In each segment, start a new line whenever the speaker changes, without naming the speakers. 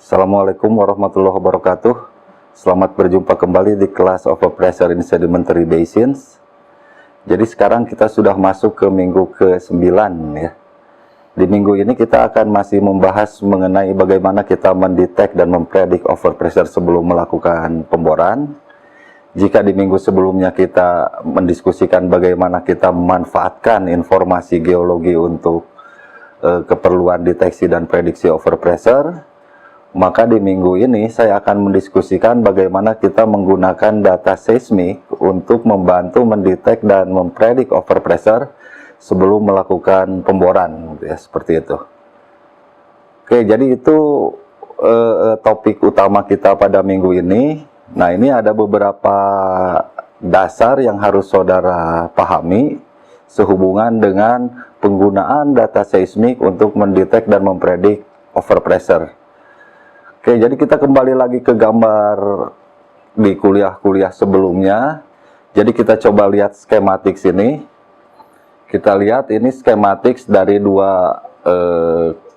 Assalamualaikum warahmatullahi wabarakatuh. Selamat berjumpa kembali di kelas Overpressure in Sedimentary Basins. Jadi sekarang kita sudah masuk ke minggu ke-9 ya. Di minggu ini kita akan masih membahas mengenai bagaimana kita mendetek dan mempredik overpressure sebelum melakukan pemboran. Jika di minggu sebelumnya kita mendiskusikan bagaimana kita memanfaatkan informasi geologi untuk keperluan deteksi dan prediksi overpressure, maka di minggu ini saya akan mendiskusikan bagaimana kita menggunakan data seismik untuk membantu mendetek dan mempredik overpressure sebelum melakukan pemboran, ya, seperti itu. Oke, jadi itu topik utama kita pada minggu ini. Nah, ini ada beberapa dasar yang harus saudara pahami sehubungan dengan penggunaan data seismik untuk mendetek dan mempredik overpressure. Oke, jadi kita kembali lagi ke gambar di kuliah-kuliah sebelumnya. Jadi kita coba lihat skematik sini. Kita lihat ini skematik dari dua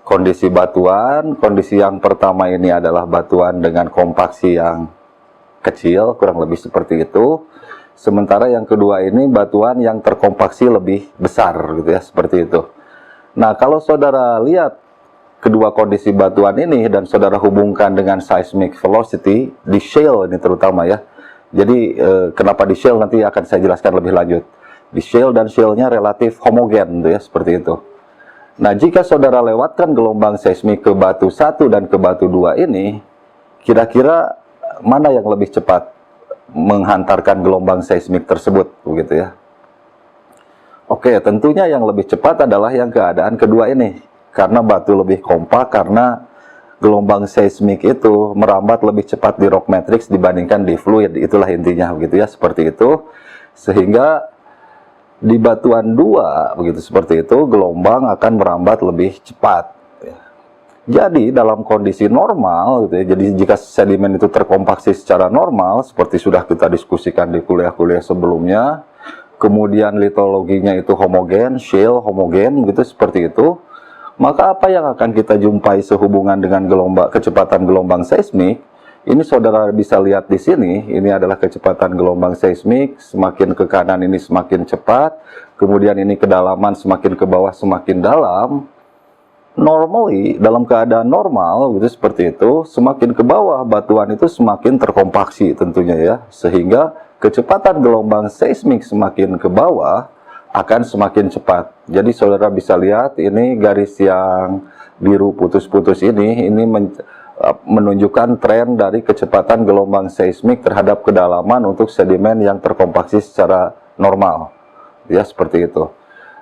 kondisi batuan. Kondisi yang pertama ini adalah batuan dengan kompaksi yang kecil, kurang lebih seperti itu. Sementara yang kedua ini batuan yang terkompaksi lebih besar, gitu ya, seperti itu. Nah, kalau saudara lihat kedua kondisi batuan ini dan saudara hubungkan dengan seismic velocity di shale ini terutama ya. Jadi kenapa di shale nanti akan saya jelaskan lebih lanjut. Di shale dan shale-nya relatif homogen ya, seperti itu. Nah, jika saudara lewatkan gelombang seismik ke batu 1 dan ke batu 2 ini, kira-kira mana yang lebih cepat menghantarkan gelombang seismik tersebut, begitu ya. Oke, tentunya yang lebih cepat adalah yang keadaan kedua ini. Karena batu lebih kompak, karena gelombang seismik itu merambat lebih cepat di rock matrix dibandingkan di fluid. Itulah intinya, begitu ya, seperti itu. Sehingga di batuan 2, begitu seperti itu, gelombang akan merambat lebih cepat. Jadi dalam kondisi normal, gitu ya, jadi jika sedimen itu terkompaksi secara normal, seperti sudah kita diskusikan di kuliah-kuliah sebelumnya, kemudian litologinya itu homogen, shale homogen, gitu seperti itu. Maka apa yang akan kita jumpai sehubungan dengan kecepatan gelombang seismik? Ini saudara bisa lihat di sini, ini adalah kecepatan gelombang seismik, semakin ke kanan ini semakin cepat, kemudian ini kedalaman semakin ke bawah semakin dalam. Normally, dalam keadaan normal, gitu seperti itu, semakin ke bawah batuan itu semakin terkompaksi tentunya ya, sehingga kecepatan gelombang seismik semakin ke bawah akan semakin cepat. Jadi saudara bisa lihat ini garis yang biru putus-putus ini menunjukkan tren dari kecepatan gelombang seismik terhadap kedalaman untuk sedimen yang terkompaksi secara normal. Ya, seperti itu.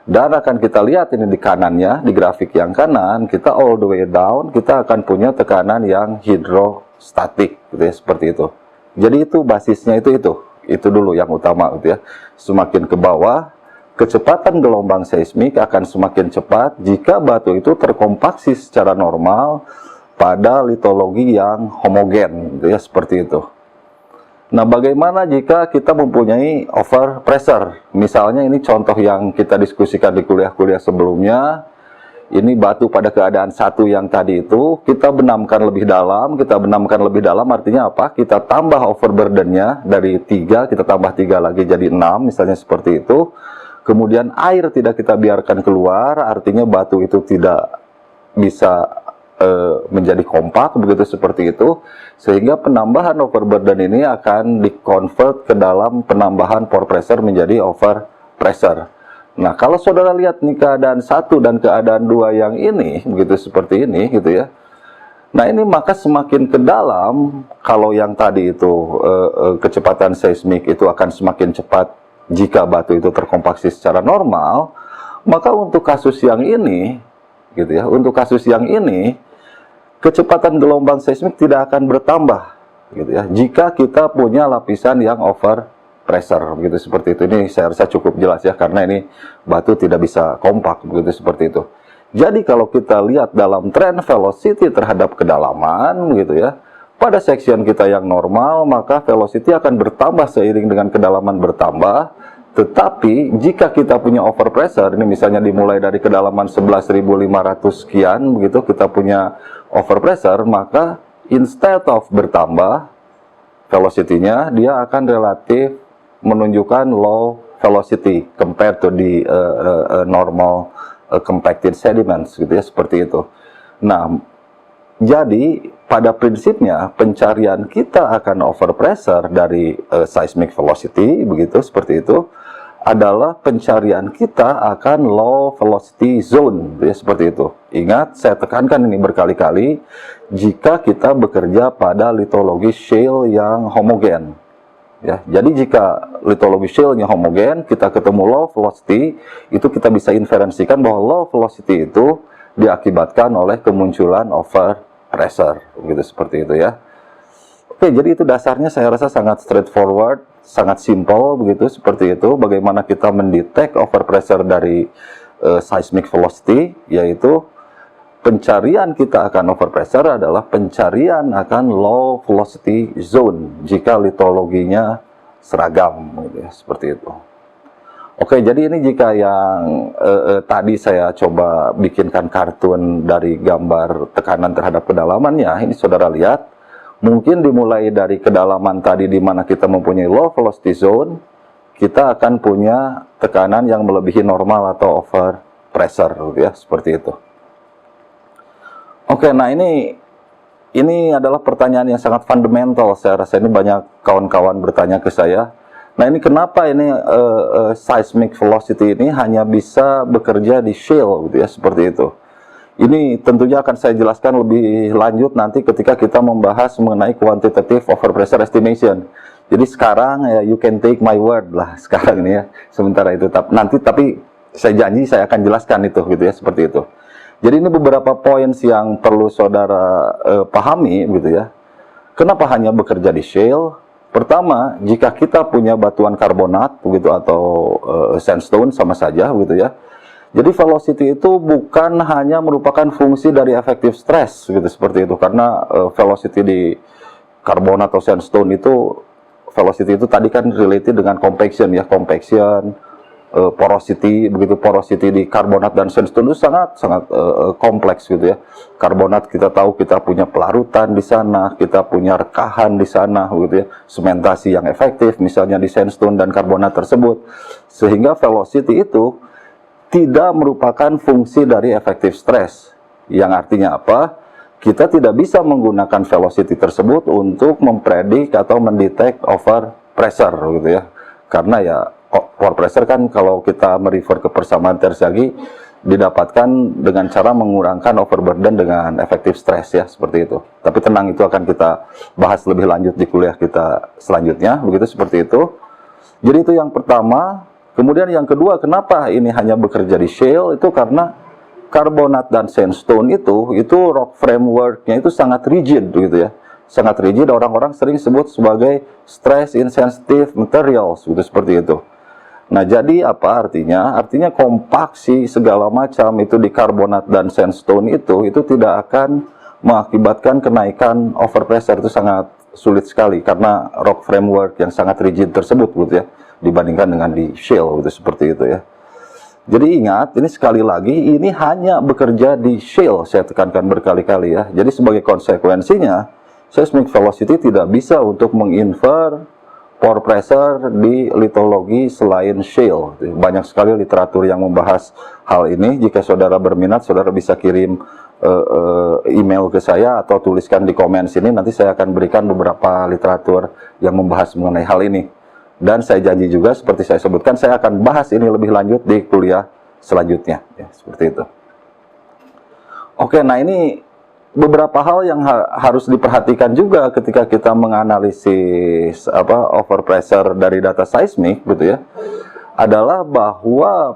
Dan akan kita lihat ini di kanannya, di grafik yang kanan, kita all the way down, kita akan punya tekanan yang hidrostatik, gitu ya, seperti itu. Jadi itu basisnya itu dulu yang utama, gitu ya. Semakin ke bawah, kecepatan gelombang seismik akan semakin cepat jika batu itu terkompaksi secara normal pada litologi yang homogen, gitu ya, seperti itu. Nah, bagaimana jika kita mempunyai overpressure? Misalnya ini contoh yang kita diskusikan di kuliah-kuliah sebelumnya. Ini batu pada keadaan 1 yang tadi itu, kita benamkan lebih dalam. Kita benamkan lebih dalam artinya apa? Kita tambah overburden-nya dari 3, kita tambah 3 lagi jadi 6, misalnya seperti itu. Kemudian air tidak kita biarkan keluar, artinya batu itu tidak bisa menjadi kompak, begitu seperti itu. Sehingga penambahan overburden ini akan di-convert ke dalam penambahan pore pressure menjadi overpressure. Nah, kalau saudara lihat nih keadaan 1 dan keadaan 2 yang ini, begitu seperti ini, gitu ya. Nah, ini maka semakin ke dalam, kalau yang tadi itu kecepatan seismik itu akan semakin cepat jika batu itu terkompaksi secara normal, maka untuk kasus yang ini, gitu ya, untuk kasus yang ini, kecepatan gelombang seismik tidak akan bertambah, gitu ya, jika kita punya lapisan yang overpressure, begitu seperti itu. Ini saya rasa cukup jelas ya, karena ini batu tidak bisa kompak, begitu seperti itu. Jadi kalau kita lihat dalam trend velocity terhadap kedalaman, gitu ya, pada section kita yang normal, maka velocity akan bertambah seiring dengan kedalaman bertambah. Tetapi jika kita punya overpressure, ini misalnya dimulai dari kedalaman 11.500 sekian, begitu kita punya overpressure, maka instead of bertambah velocity-nya, dia akan relatif menunjukkan low velocity compared to the normal compacted sediments, gitu ya, seperti itu. Nah, jadi pada prinsipnya pencarian kita akan overpressure dari seismic velocity, begitu, seperti itu, adalah pencarian kita akan low velocity zone, ya, seperti itu. Ingat, saya tekankan ini berkali-kali, jika kita bekerja pada litologi shale yang homogen. Ya, jadi jika litologi shale-nya homogen, kita ketemu low velocity, itu kita bisa inferensikan bahwa low velocity itu diakibatkan oleh kemunculan overpressure, gitu, seperti itu ya. Oke, jadi itu dasarnya saya rasa sangat straightforward, sangat simple, begitu, seperti itu. Bagaimana kita mendetek overpressure dari seismic velocity, yaitu pencarian kita akan overpressure adalah pencarian akan low velocity zone jika litologinya seragam, gitu ya, seperti itu. Oke, jadi ini jika yang tadi saya coba bikinkan kartun dari gambar tekanan terhadap kedalamannya, ini saudara lihat, mungkin dimulai dari kedalaman tadi di mana kita mempunyai low velocity zone, kita akan punya tekanan yang melebihi normal atau over pressure, gitu ya, seperti itu. Oke, nah ini adalah pertanyaan yang sangat fundamental. Saya rasa ini banyak kawan-kawan bertanya ke saya. Nah, ini kenapa ini seismic velocity ini hanya bisa bekerja di shale, gitu ya, seperti itu. Ini tentunya akan saya jelaskan lebih lanjut nanti ketika kita membahas mengenai quantitative overpressure estimation. Jadi sekarang ya, you can take my word lah sekarang ini ya, sementara itu. Tapi saya janji saya akan jelaskan itu, gitu ya, seperti itu. Jadi ini beberapa points yang perlu saudara pahami, gitu ya. Kenapa hanya bekerja di shale? Pertama, jika kita punya batuan karbonat, begitu, atau sandstone sama saja, gitu ya. Jadi velocity itu bukan hanya merupakan fungsi dari effective stress, gitu, seperti itu. Karena velocity di karbonat atau sandstone itu, velocity itu tadi kan related dengan compaction ya, compaction, porosity, begitu. Porosity di karbonat dan sandstone itu sangat kompleks, gitu ya. Karbonat kita tahu kita punya pelarutan di sana, kita punya rekahan di sana, gitu ya. Sementasi yang efektif misalnya di sandstone dan karbonat tersebut, sehingga velocity itu tidak merupakan fungsi dari effective stress. Yang artinya apa? Kita tidak bisa menggunakan velocity tersebut untuk mempredik atau mendetek over pressure, gitu ya. Karena ya over pressure kan kalau kita merefer ke persamaan Tersagi didapatkan dengan cara mengurangkan overburden dengan effective stress ya, seperti itu. Tapi tenang, itu akan kita bahas lebih lanjut di kuliah kita selanjutnya, begitu, seperti itu. Jadi itu yang pertama. Kemudian yang kedua, kenapa ini hanya bekerja di shale? Itu karena karbonat dan sandstone itu rock framework-nya itu sangat rigid, gitu ya. Sangat rigid, orang-orang sering sebut sebagai stress insensitive materials, gitu, seperti itu. Nah, jadi apa artinya? Artinya kompaksi segala macam itu di karbonat dan sandstone itu tidak akan mengakibatkan kenaikan overpressure. Itu sangat sulit sekali karena rock framework yang sangat rigid tersebut, gitu ya, dibandingkan dengan di shale, gitu, seperti itu ya. Jadi ingat, ini sekali lagi, ini hanya bekerja di shale, saya tekankan berkali-kali ya. Jadi sebagai konsekuensinya, seismic velocity tidak bisa untuk menginfer pore pressure di litologi selain shale. Banyak sekali literatur yang membahas hal ini. Jika saudara berminat, saudara bisa kirim email ke saya atau tuliskan di komen sini. Nanti saya akan berikan beberapa literatur yang membahas mengenai hal ini. Dan saya janji juga, seperti saya sebutkan, saya akan bahas ini lebih lanjut di kuliah selanjutnya, ya, seperti itu. Oke, nah ini beberapa hal yang harus diperhatikan juga ketika kita menganalisis overpressure dari data seismik, gitu ya, adalah bahwa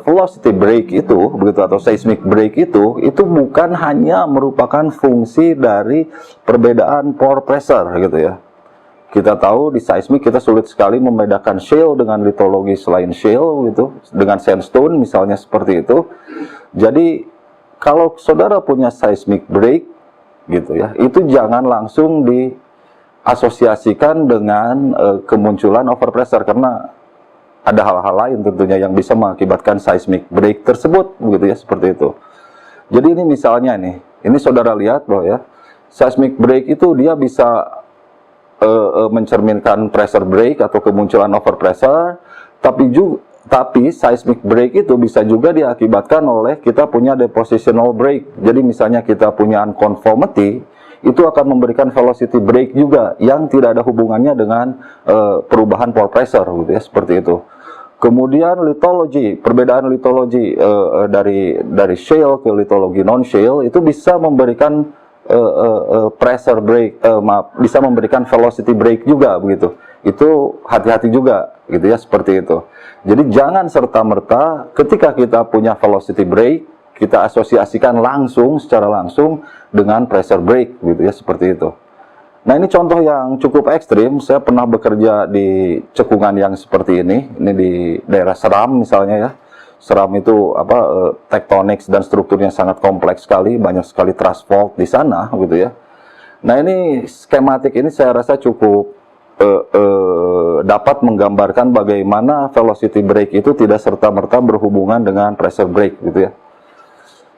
velocity break itu, begitu, atau seismic break itu bukan hanya merupakan fungsi dari perbedaan pore pressure, gitu ya. Kita tahu di seismik kita sulit sekali membedakan shale dengan litologi selain shale, gitu, dengan sandstone misalnya, seperti itu. Jadi kalau saudara punya seismic break, gitu ya, itu jangan langsung diasosiasikan dengan kemunculan overpressure, karena ada hal-hal lain tentunya yang bisa mengakibatkan seismic break tersebut, begitu ya, seperti itu. Jadi ini misalnya ini saudara lihat bahwa ya, Seismic break itu dia bisa mencerminkan pressure break atau kemunculan overpressure, tapi seismic break itu bisa juga diakibatkan oleh kita punya depositional break. Jadi misalnya kita punya unconformity, itu akan memberikan velocity break juga yang tidak ada hubungannya dengan perubahan pore pressure gitu ya, seperti itu. Kemudian lithology, perbedaan lithology dari shale ke lithology non shale itu bisa memberikan pressure break, bisa memberikan velocity break juga begitu. Itu hati-hati juga gitu ya, seperti itu. Jadi jangan serta-merta ketika kita punya velocity break kita asosiasikan secara langsung dengan pressure break gitu ya, seperti itu. Nah, ini contoh yang cukup ekstrim. Saya pernah bekerja di cekungan yang seperti ini di daerah Seram misalnya ya. Seram itu tektonik dan strukturnya sangat kompleks sekali, banyak sekali thrust fault di sana gitu ya. Nah, ini skematik ini saya rasa cukup dapat menggambarkan bagaimana velocity break itu tidak serta-merta berhubungan dengan pressure break gitu ya.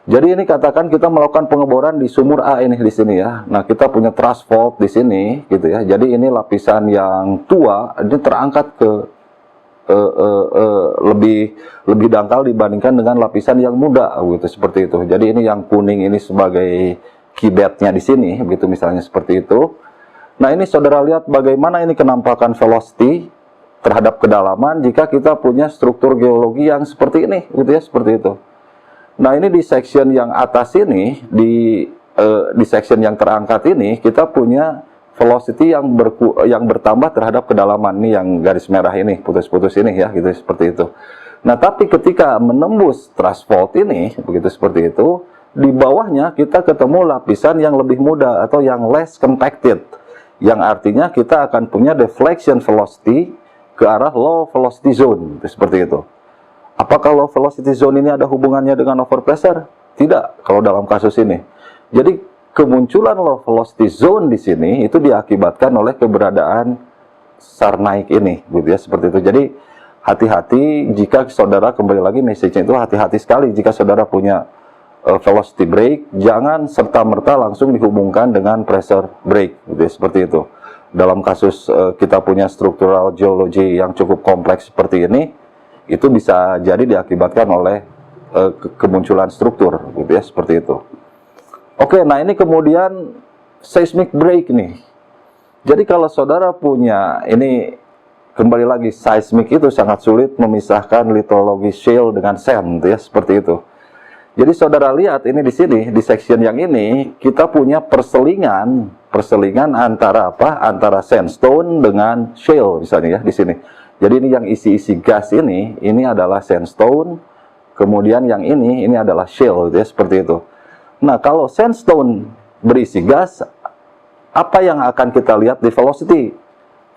Jadi ini katakan kita melakukan pengeboran di sumur A ini di sini ya. Nah, kita punya thrust fault di sini gitu ya. Jadi ini lapisan yang tua ini terangkat ke lebih dangkal dibandingkan dengan lapisan yang muda gitu, seperti itu. Jadi ini yang kuning ini sebagai kibetnya di sini begitu misalnya, seperti itu. Nah, ini saudara lihat bagaimana ini kenampakan velocity terhadap kedalaman jika kita punya struktur geologi yang seperti ini gitu ya, seperti itu. Nah, ini di section yang atas ini di section yang terangkat ini kita punya velocity yang bertambah terhadap kedalaman nih, yang garis merah ini, putus-putus ini ya, gitu seperti itu. Nah, tapi ketika menembus thrust fault ini, begitu seperti itu, di bawahnya kita ketemu lapisan yang lebih muda atau yang less compacted, yang artinya kita akan punya deflection velocity ke arah low velocity zone, seperti itu. Apakah low velocity zone ini ada hubungannya dengan overpressure? Tidak, kalau dalam kasus ini. Jadi kemunculan low velocity zone di sini itu diakibatkan oleh keberadaan SAR naik ini, gitu ya, seperti itu. Jadi hati-hati jika saudara, kembali lagi message-nya itu hati-hati sekali jika saudara punya velocity break, jangan serta-merta langsung dihubungkan dengan pressure break, gitu ya, seperti itu. Dalam kasus kita punya structural geology yang cukup kompleks seperti ini, itu bisa jadi diakibatkan oleh kemunculan struktur, gitu ya, seperti itu. Oke, nah ini kemudian seismic break nih. Jadi kalau saudara punya, ini kembali lagi, seismic itu sangat sulit memisahkan lithologi shale dengan sand, ya, seperti itu. Jadi saudara lihat ini di sini, di section yang ini, kita punya perselingan antara antara sandstone dengan shale misalnya ya, di sini. Jadi ini yang isi-isi gas ini adalah sandstone, kemudian yang ini adalah shale, ya, seperti itu. Nah, kalau sandstone berisi gas, apa yang akan kita lihat di velocity?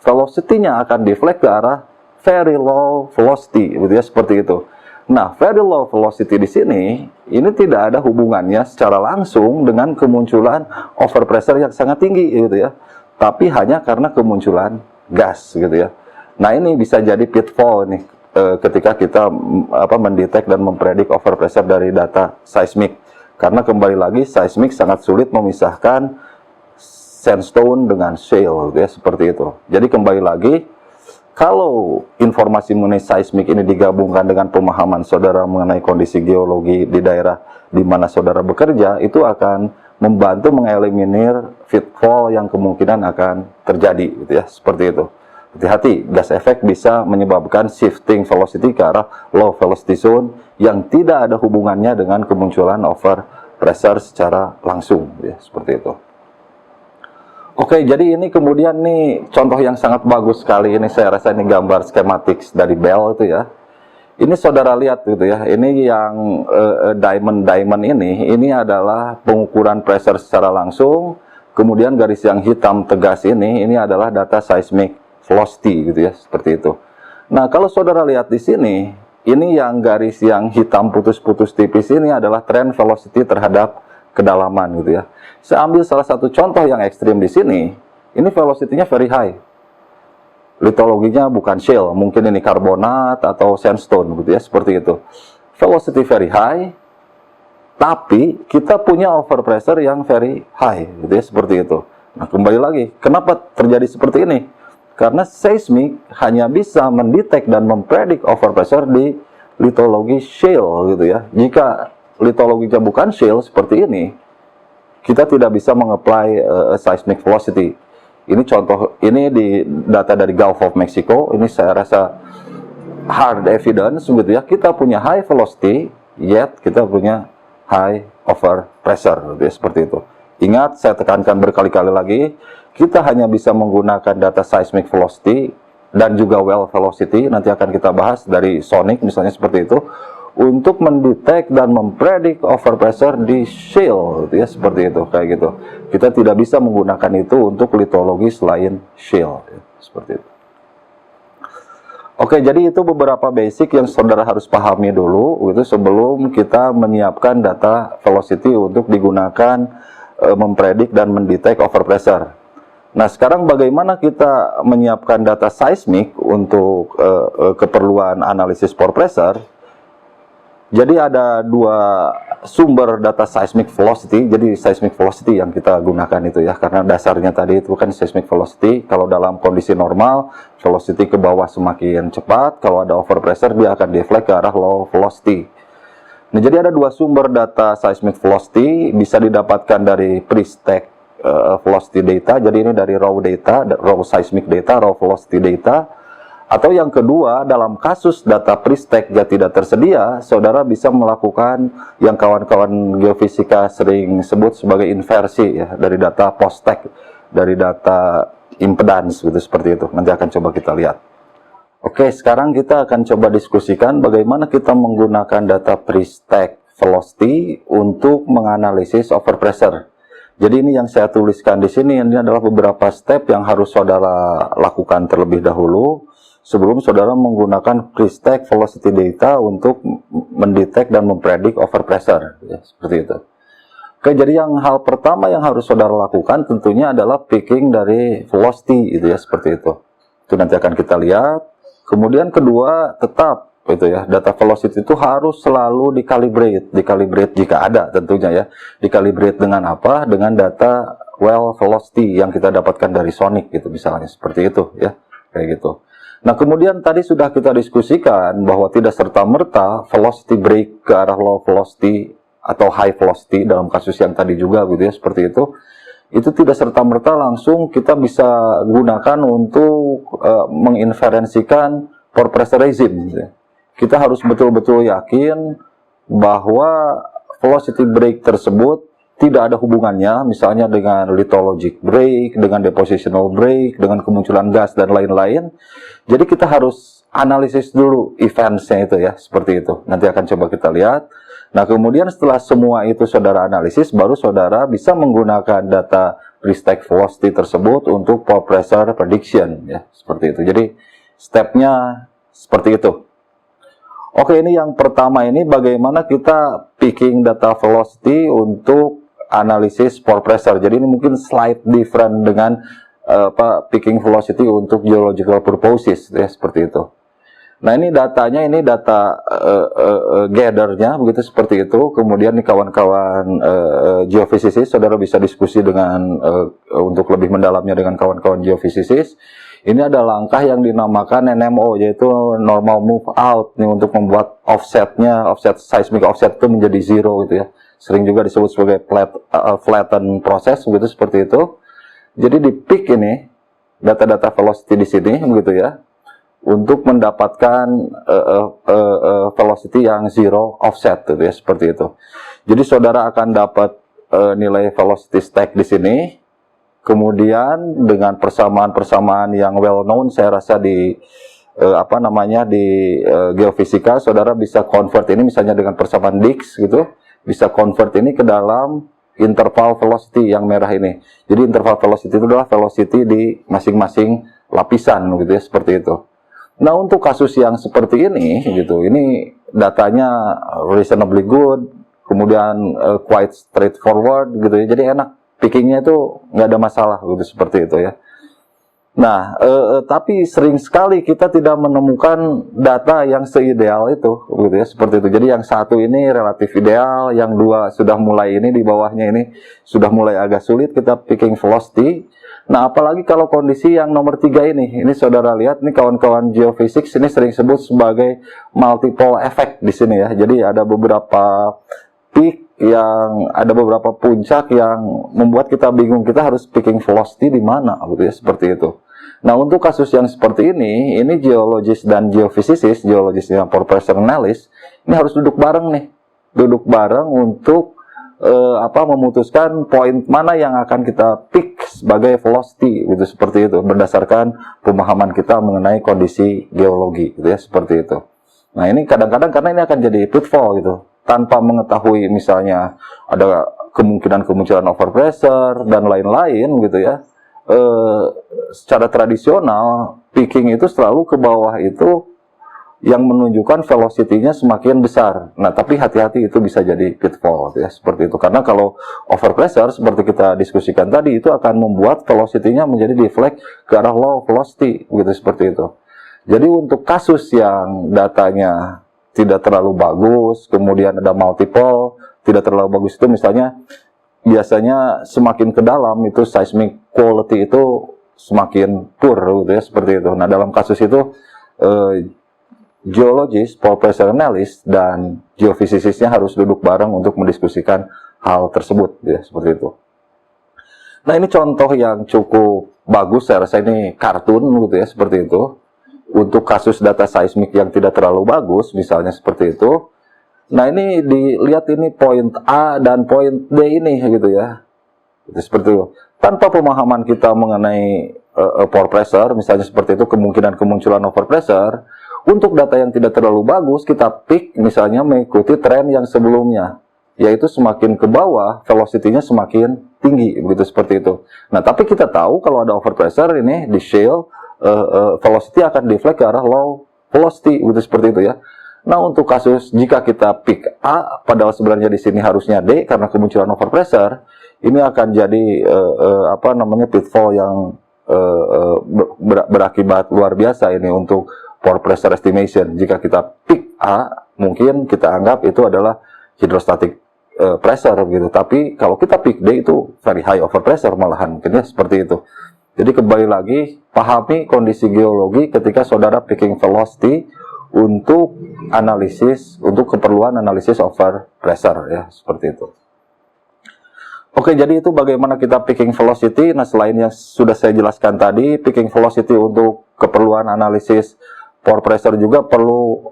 Velocity-nya akan deflect ke arah very low velocity, gitu ya, seperti itu. Nah, very low velocity di sini, ini tidak ada hubungannya secara langsung dengan kemunculan overpressure yang sangat tinggi, gitu ya. Tapi hanya karena kemunculan gas, gitu ya. Nah, ini bisa jadi pitfall nih, ketika kita mendetek dan mempredik overpressure dari data seismik. Karena kembali lagi, seismik sangat sulit memisahkan sandstone dengan shale, ya, seperti itu. Jadi kembali lagi, kalau informasi mengenai seismik ini digabungkan dengan pemahaman saudara mengenai kondisi geologi di daerah di mana saudara bekerja, itu akan membantu mengeliminir pitfall yang kemungkinan akan terjadi, gitu ya, seperti itu. Hati-hati, gas efek bisa menyebabkan shifting velocity ke arah low velocity zone yang tidak ada hubungannya dengan kemunculan overpressure secara langsung, ya, seperti itu. Oke, jadi ini kemudian nih contoh yang sangat bagus sekali. Ini saya rasa ini gambar schematic dari Bell itu ya. Ini saudara lihat gitu ya. Ini yang diamond ini adalah pengukuran pressure secara langsung. Kemudian garis yang hitam tegas ini adalah data seismic velocity, gitu ya, seperti itu. Nah, kalau saudara lihat di sini, ini yang garis yang hitam putus-putus tipis ini adalah trend velocity terhadap kedalaman, gitu ya. Saya ambil salah satu contoh yang ekstrim di sini. Ini velocity-nya very high. Lithologinya bukan shale, mungkin ini karbonat atau sandstone, gitu ya, seperti itu. Velocity very high, tapi kita punya overpressure yang very high, gitu ya, seperti itu. Nah, kembali lagi, kenapa terjadi seperti ini? Karena seismik hanya bisa mendetek dan mempredik overpressure di litologi shale, gitu ya. Jika litologinya bukan shale seperti ini, kita tidak bisa mengapply seismic velocity. Ini contoh, ini di data dari Gulf of Mexico. Ini saya rasa hard evidence, gitu ya. Kita punya high velocity, yet kita punya high overpressure, gitu ya, seperti itu. Ingat, saya tekankan berkali-kali lagi, kita hanya bisa menggunakan data seismic velocity dan juga well velocity, nanti akan kita bahas dari sonic misalnya seperti itu, untuk mendetek dan mempredik overpressure di shale, gitu ya, seperti itu, kayak gitu. Kita tidak bisa menggunakan itu untuk litologi selain shale, ya, seperti itu. Oke, jadi itu beberapa basic yang saudara harus pahami dulu, gitu, sebelum kita menyiapkan data velocity untuk digunakan mempredik dan mendetek overpressure. Nah, sekarang bagaimana kita menyiapkan data seismik untuk keperluan analisis pore pressure? Jadi ada dua sumber data seismic velocity. Jadi seismic velocity yang kita gunakan itu ya, karena dasarnya tadi itu kan seismic velocity. Kalau dalam kondisi normal, velocity ke bawah semakin cepat. Kalau ada overpressure, dia akan deflect ke arah low velocity. Nah, jadi ada dua sumber data seismic velocity, bisa didapatkan dari pre-stack velocity data. Jadi ini dari raw data, raw seismic data, raw velocity data. Atau yang kedua, dalam kasus data pre-stack tidak tersedia, saudara bisa melakukan yang kawan-kawan geofisika sering sebut sebagai inversi ya, dari data post-stack, dari data impedance, gitu, seperti itu. Nanti akan coba kita lihat. Oke, sekarang kita akan coba diskusikan bagaimana kita menggunakan data pre-stack velocity untuk menganalisis overpressure. Jadi ini yang saya tuliskan di sini, ini adalah beberapa step yang harus saudara lakukan terlebih dahulu sebelum saudara menggunakan pre-stack velocity data untuk mendetek dan mempredik overpressure, ya, seperti itu. Oke, jadi hal pertama yang harus saudara lakukan tentunya adalah picking dari velocity, itu ya, seperti itu. Itu nanti akan kita lihat. Kemudian kedua, tetap itu ya, data velocity itu harus selalu dikalibrate jika ada tentunya ya. Dikalibrate dengan apa? Dengan data well velocity yang kita dapatkan dari sonic gitu misalnya, seperti itu ya, kayak gitu. Nah, kemudian tadi sudah kita diskusikan bahwa tidak serta-merta velocity break ke arah low velocity atau high velocity dalam kasus yang tadi juga gitu ya, seperti itu tidak serta-merta langsung kita bisa gunakan untuk menginferensikan pore pressure regime gitu ya. Kita harus betul-betul yakin bahwa velocity break tersebut tidak ada hubungannya misalnya dengan lithologic break, dengan depositional break, dengan kemunculan gas dan lain-lain. Jadi kita harus analisis dulu eventsnya itu ya, seperti itu. Nanti akan coba kita lihat. Nah, kemudian setelah semua itu saudara analisis, baru saudara bisa menggunakan data pre-stack velocity tersebut untuk pore pressure prediction ya, seperti itu. Jadi stepnya seperti itu. Oke, ini yang pertama, ini bagaimana kita picking data velocity untuk analisis pore pressure. Jadi ini mungkin slight different dengan picking velocity untuk geological purposes ya, seperti itu. Nah, ini datanya, ini data gathernya begitu, seperti itu. Kemudian nih kawan-kawan geofisika, saudara bisa diskusi dengan untuk lebih mendalamnya dengan kawan-kawan geofisika. Ini ada langkah yang dinamakan NMO, yaitu normal move out nih, untuk membuat offsetnya, offset seismic offset itu menjadi zero gitu ya. Sering juga disebut sebagai flatten process begitu, seperti itu. Jadi di pick ini data-data velocity di sini begitu ya, untuk mendapatkan velocity yang zero offset gitu ya, seperti itu. Jadi saudara akan dapat nilai velocity stack di sini. Kemudian dengan persamaan-persamaan yang well known, saya rasa di geofisika, saudara bisa convert ini misalnya dengan persamaan Dix gitu, bisa convert ini ke dalam interval velocity yang merah ini. Jadi interval velocity itu adalah velocity di masing-masing lapisan gitu ya, seperti itu. Nah, untuk kasus yang seperti ini gitu, ini datanya reasonably good, kemudian quite straightforward gitu ya. Jadi enak, pickingnya itu nggak ada masalah gitu, seperti itu ya. Nah, tapi sering sekali kita tidak menemukan data yang seideal itu, gitu ya, seperti itu. Jadi yang satu ini relatif ideal, yang dua sudah mulai ini, di bawahnya ini sudah mulai agak sulit kita picking velocity. Nah, apalagi kalau kondisi yang nomor 3 ini saudara lihat, ini kawan-kawan geophysics ini sering sebut sebagai multiple effect di sini ya. Jadi ada beberapa peak yang ada beberapa puncak yang membuat kita bingung, kita harus picking velocity di mana, gitu ya, seperti itu. Nah, untuk kasus yang seperti ini geologis dan geofisikis, geologisnya pore pressure analysis, ini harus duduk bareng nih, duduk bareng untuk memutuskan poin mana yang akan kita pick sebagai velocity, gitu, seperti itu, berdasarkan pemahaman kita mengenai kondisi geologi, gitu ya, seperti itu. Nah, ini kadang-kadang karena ini akan jadi pitfall gitu, tanpa mengetahui misalnya ada kemungkinan kemunculan overpressure dan lain-lain gitu ya. Secara tradisional picking itu selalu ke bawah itu yang menunjukkan velocity-nya semakin besar. Nah, tapi hati-hati, itu bisa jadi pitfall ya, seperti itu. Karena kalau overpressure seperti kita diskusikan tadi, itu akan membuat velocity-nya menjadi deflect ke arah low velocity gitu, seperti itu. Jadi untuk kasus yang datanya tidak terlalu bagus, kemudian ada multiple, tidak terlalu bagus, itu misalnya biasanya semakin ke dalam itu seismic quality itu semakin poor gitu ya, seperti itu. Nah, dalam kasus itu geologis, pore pressure analysis dan geofisisisnya harus duduk bareng untuk mendiskusikan hal tersebut ya, seperti itu. Nah, ini contoh yang cukup bagus, saya rasa ini kartun gitu ya, seperti itu. Untuk kasus data seismik yang tidak terlalu bagus, misalnya seperti itu. Nah, ini dilihat, ini poin A dan poin D ini gitu ya. Itu seperti itu. Tanpa pemahaman kita mengenai pore pressure, misalnya seperti itu, kemungkinan kemunculan overpressure, untuk data yang tidak terlalu bagus, kita pick misalnya mengikuti tren yang sebelumnya, yaitu semakin ke bawah, velocity-nya semakin tinggi, begitu, seperti itu. Nah, tapi kita tahu kalau ada overpressure ini di shale, velocity akan deflect ke arah low velocity, gitu, seperti itu ya. Nah, untuk kasus jika kita pick A, padahal sebenarnya di sini harusnya D karena kemunculan overpressure, ini akan jadi pitfall yang berakibat luar biasa ini untuk pore pressure estimation. Jika kita pick A, mungkin kita anggap itu adalah hydrostatic pressure gitu. Tapi kalau kita pick D, itu very high overpressure malahan, mungkin ya, seperti itu. Jadi kembali lagi, pahami kondisi geologi ketika saudara picking velocity untuk analisis, untuk keperluan analisis overpressure ya, seperti itu. Oke, jadi itu bagaimana kita picking velocity. Nah, selain yang sudah saya jelaskan tadi, picking velocity untuk keperluan analisis pore pressure juga perlu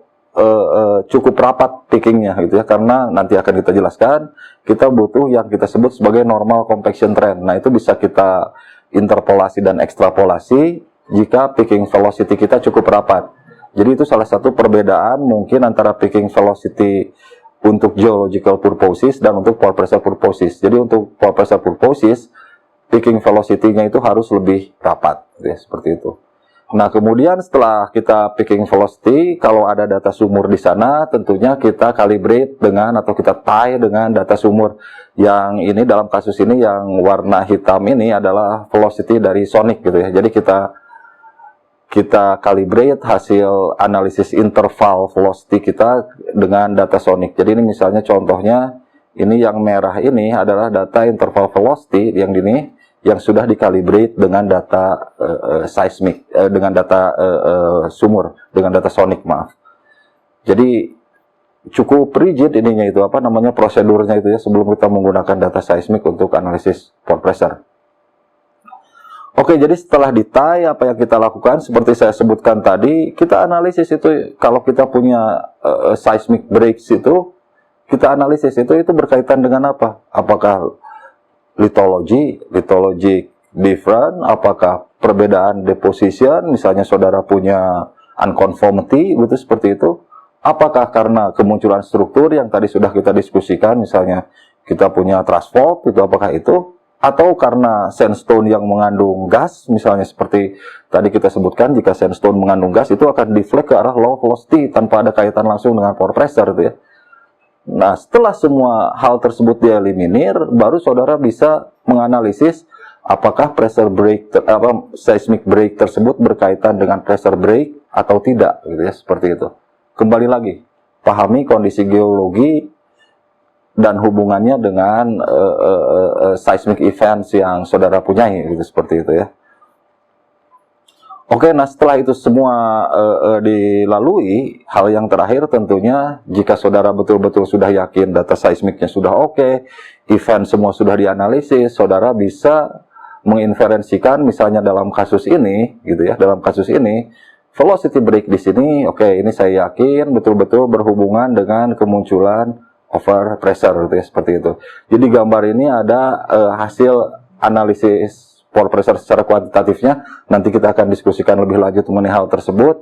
cukup rapat pickingnya gitu ya, karena nanti akan kita jelaskan, kita butuh yang kita sebut sebagai normal compaction trend. Nah, itu bisa kita interpolasi dan ekstrapolasi jika picking velocity kita cukup rapat. Jadi itu salah satu perbedaan mungkin antara picking velocity untuk geological purposes dan untuk pore pressure purposes. Jadi untuk pore pressure purposes, picking velocity-nya itu harus lebih rapat, ya, seperti itu. Nah, kemudian setelah kita picking velocity, kalau ada data sumur di sana, tentunya kita calibrate dengan atau kita tie dengan data sumur. Yang ini dalam kasus ini yang warna hitam ini adalah velocity dari sonic gitu ya. Jadi kita calibrate hasil analisis interval velocity kita dengan data sonic. Jadi ini misalnya contohnya, ini yang merah ini adalah data interval velocity yang ini yang sudah dikalibrate dengan data seismik, dengan data sumur, dengan data sonic, maaf. Jadi cukup rigid ininya itu, prosedurnya itu ya, sebelum kita menggunakan data seismik untuk analisis pore pressure. Oke, jadi setelah di-tie, apa yang kita lakukan seperti saya sebutkan tadi, kita analisis itu. Kalau kita punya seismic breaks itu, kita analisis itu berkaitan dengan apa? Apakah lithology different, apakah perbedaan deposition, misalnya saudara punya unconformity gitu, seperti itu. Apakah karena kemunculan struktur yang tadi sudah kita diskusikan, misalnya kita punya thrust fault, itu apakah itu? Atau karena sandstone yang mengandung gas, misalnya seperti tadi kita sebutkan, jika sandstone mengandung gas itu akan deflect ke arah low velocity tanpa ada kaitan langsung dengan pore pressure itu ya. Nah, setelah semua hal tersebut dieliminir, baru saudara bisa menganalisis apakah pressure break seismic break tersebut berkaitan dengan pressure break atau tidak, gitu ya, seperti itu. Kembali lagi, pahami kondisi geologi dan hubungannya dengan seismic events yang saudara punyai, gitu, seperti itu ya. Oke, nah setelah itu semua dilalui, hal yang terakhir tentunya jika saudara betul-betul sudah yakin data seismiknya sudah oke, event semua sudah dianalisis, saudara bisa menginferensikan misalnya dalam kasus ini, gitu ya, dalam kasus ini, velocity break di sini, oke, ini saya yakin betul-betul berhubungan dengan kemunculan over pressure, gitu ya, seperti itu. Jadi gambar ini ada hasil analisis pore pressure secara kuantitatifnya, nanti kita akan diskusikan lebih lanjut mengenai hal tersebut.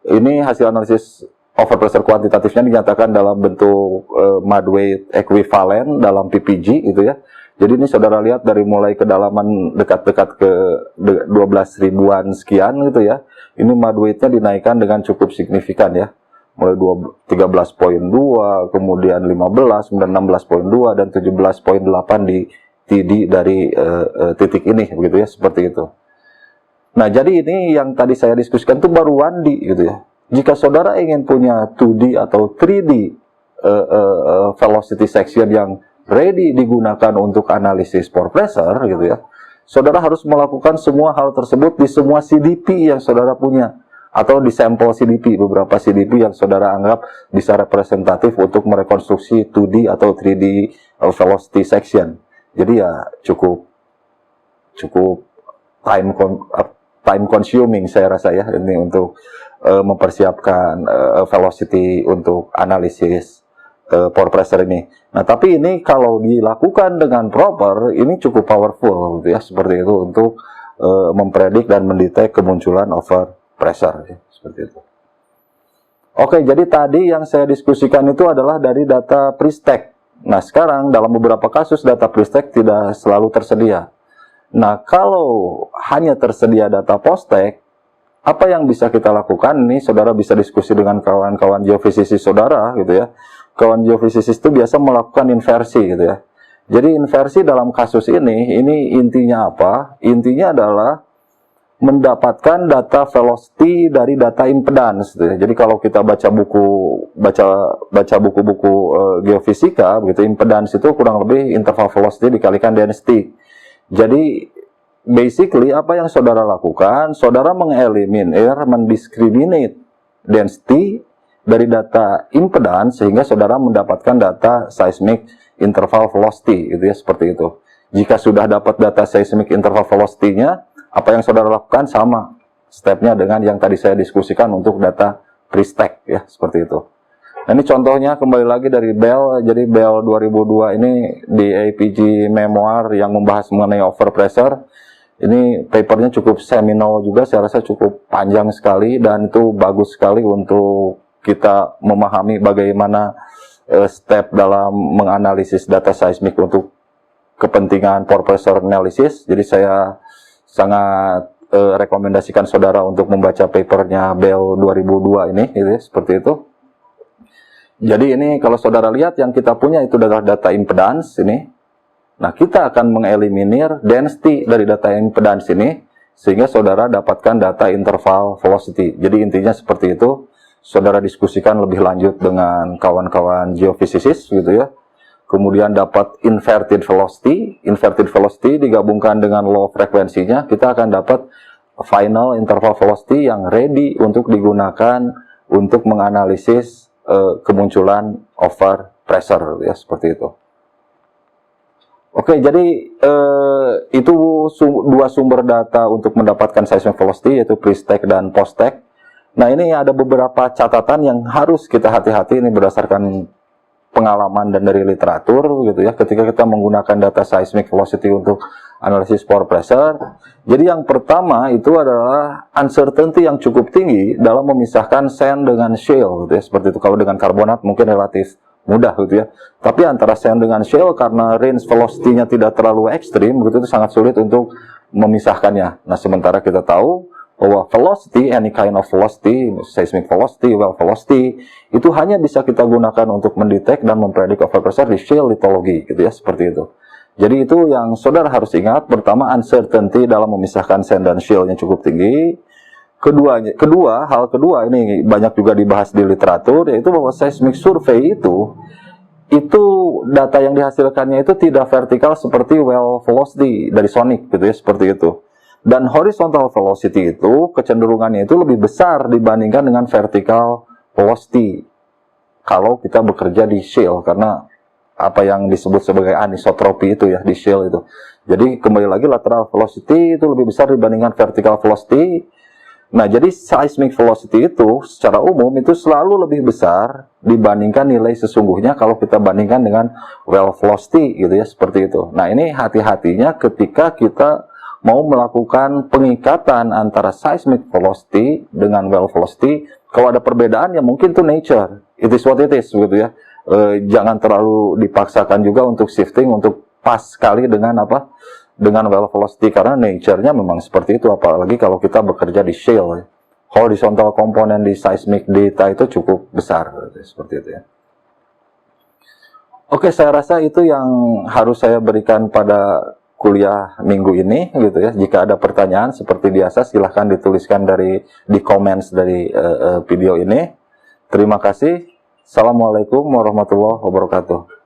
Ini hasil analisis over pressure kuantitatifnya dinyatakan dalam bentuk mud weight equivalent dalam PPG, gitu ya. Jadi ini saudara lihat dari mulai kedalaman dekat-dekat ke 12 ribuan sekian, gitu ya. Ini mud weight-nya dinaikkan dengan cukup signifikan ya. Mulai 13.2, kemudian 15, kemudian 16.2 dan 17.8 di TD dari titik ini, begitu ya, seperti itu. Nah, jadi ini yang tadi saya diskusikan itu baru 1D, gitu ya. Jika saudara ingin punya 2D atau 3D velocity section yang ready digunakan untuk analisis pore pressure, gitu ya, saudara harus melakukan semua hal tersebut di semua CDP yang saudara punya, atau di sampel CDP, beberapa CDP yang saudara anggap bisa representatif untuk merekonstruksi 2D atau 3D velocity section. Jadi ya cukup time consuming saya rasa ya ini untuk mempersiapkan velocity untuk analisis pore pressure ini. Nah, tapi ini kalau dilakukan dengan proper ini cukup powerful, gitu ya, seperti itu untuk mempredik dan mendetek kemunculan over pressure ya, seperti itu. Oke, jadi tadi yang saya diskusikan itu adalah dari data pre-stack. Nah, sekarang dalam beberapa kasus data pre-stack tidak selalu tersedia. Nah, kalau hanya tersedia data post-stack, apa yang bisa kita lakukan? Ini saudara bisa diskusi dengan kawan-kawan geofisisi saudara, gitu ya. Kawan geofisisi itu biasa melakukan inversi, gitu ya. Jadi inversi dalam kasus ini intinya apa? Intinya adalah mendapatkan data velocity dari data impedance, gitu ya. Jadi kalau kita baca buku-buku geofisika, begitu, impedance itu kurang lebih interval velocity dikalikan density. Jadi basically apa yang saudara lakukan, saudara mendiskriminate density dari data impedance sehingga saudara mendapatkan data seismic interval velocity, gitu ya, seperti itu. Jika sudah dapat data seismic interval velocity-nya, apa yang saudara lakukan sama stepnya dengan yang tadi saya diskusikan untuk data pre-stack ya, seperti itu. Nah, ini contohnya kembali lagi dari Bell. Jadi Bell 2002 ini di APG Memoir yang membahas mengenai overpressure. Ini papernya cukup seminal juga, saya rasa cukup panjang sekali dan itu bagus sekali untuk kita memahami bagaimana step dalam menganalisis data seismik untuk kepentingan pore pressure analysis. Jadi saya sangat rekomendasikan saudara untuk membaca papernya Bell 2002 ini, gitu ya, seperti itu. Jadi ini kalau saudara lihat yang kita punya itu adalah data impedance ini. Nah, kita akan mengeliminir density dari data impedance ini sehingga saudara dapatkan data interval velocity. Jadi intinya seperti itu. Saudara diskusikan lebih lanjut dengan kawan-kawan geofissis, gitu ya. Kemudian dapat inverted velocity digabungkan dengan low frekuensinya, kita akan dapat final interval velocity yang ready untuk digunakan untuk menganalisis kemunculan over pressure ya, seperti itu. Oke, jadi itu dua sumber data untuk mendapatkan seismic velocity, yaitu pre-stack dan post-stack. Nah, ini ada beberapa catatan yang harus kita hati-hati, ini berdasarkan pengalaman dan dari literatur, gitu ya, ketika kita menggunakan data seismic velocity untuk analisis pore pressure. Jadi yang pertama itu adalah uncertainty yang cukup tinggi dalam memisahkan sand dengan shale, gitu ya, seperti itu. Kalau dengan karbonat mungkin relatif mudah, gitu ya. Tapi antara sand dengan shale karena range velocity-nya tidak terlalu ekstrim, begitu, itu sangat sulit untuk memisahkannya. Nah, sementara kita tahu bahwa velocity, any kind of velocity, seismic velocity, well velocity, itu hanya bisa kita gunakan untuk mendetek dan mempredik overpressure di shale lithology, gitu ya, seperti itu. Jadi itu yang saudara harus ingat. Pertama, uncertainty dalam memisahkan sand dan shale-nya cukup tinggi. Hal kedua ini banyak juga dibahas di literatur, yaitu bahwa seismic survey itu data yang dihasilkannya itu tidak vertikal seperti well velocity dari sonic gitu ya, seperti itu. Dan horizontal velocity itu kecenderungannya itu lebih besar dibandingkan dengan vertical velocity kalau kita bekerja di shale, karena apa yang disebut sebagai anisotropi itu ya di shale itu. Jadi kembali lagi, lateral velocity itu lebih besar dibandingkan vertical velocity. Nah, jadi seismic velocity itu secara umum itu selalu lebih besar dibandingkan nilai sesungguhnya kalau kita bandingkan dengan well velocity gitu ya, seperti itu. Nah, ini hati-hatinya ketika kita mau melakukan pengikatan antara seismic velocity dengan well velocity. Kalau ada perbedaan ya mungkin itu nature, it is what it is gitu ya. Jangan terlalu dipaksakan juga untuk shifting untuk pas sekali dengan dengan well velocity, karena nature-nya memang seperti itu, apalagi kalau kita bekerja di shale. Horizontal komponen di seismic data itu cukup besar, seperti itu ya. Oke, saya rasa itu yang harus saya berikan pada kuliah minggu ini gitu ya. Jika ada pertanyaan seperti biasa silahkan dituliskan di comments dari video ini. Terima kasih. Assalamualaikum warahmatullahi wabarakatuh.